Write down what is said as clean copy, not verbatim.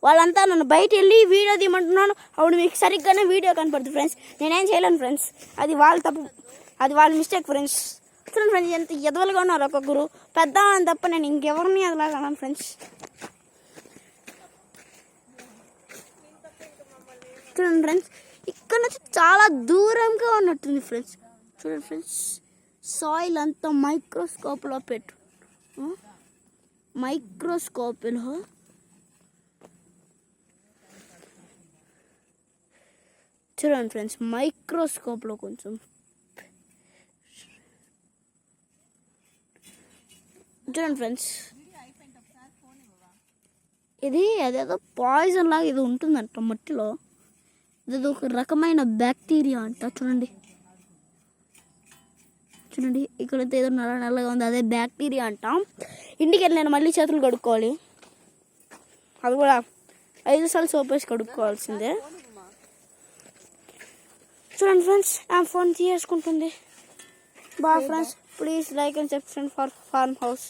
వాళ్ళంతా నన్ను బయట వెళ్ళి వీడియో తీయమంటున్నాను. అప్పుడు మీకు సరిగ్గానే వీడియో కనపడుతుంది ఫ్రెండ్స్. నేనేం చేయలేను ఫ్రెండ్స్, అది వాళ్ళ తప్పు, అది వాళ్ళ మిస్టేక్ ఫ్రెండ్స్. చూడండి ఫ్రెండ్స్ ఎంత ఎదవలుగా ఉన్నారు ఒక్కొక్కరు. పెద్ద అని తప్ప నేను ఇంకెవరిని అదలాగన్నాను ఫ్రెండ్స్. చూడండి ఫ్రెండ్స్, ఇక్కడ నుంచి చాలా దూరంగా ఉన్నట్టుంది ఫ్రెండ్స్. చూడండి ఫ్రెండ్స్, సాయిల్ అంతా మైక్రోస్కోప్లో పెట్టు, మైక్రోస్కోప్లో చూడండి ఫ్రెండ్స్, మైక్రోస్కోప్లో కొంచెం చూడండి ఫ్రెండ్స్. ఇది అదేదో పాయిజన్ లాగా ఇది ఉంటుందంట మట్టిలో. ఇది ఒక రకమైన బ్యాక్టీరియా అంట. చూడండి చూడండి, ఇక్కడైతే ఏదో నల్ల నల్లగా ఉంది, అదే బ్యాక్టీరియా అంట. ఇంటికి వెళ్ళి నేను మళ్ళీ చేతులు కడుక్కోవాలి, అది కూడా 5 సార్లు సోప్ వేసి కడుక్కోవాల్సిందే. చూడండి ఫ్రెండ్స్, ఆ ఫోన్ తీసుకుంటుంది. Bye friends, please like and subscribe for farm house.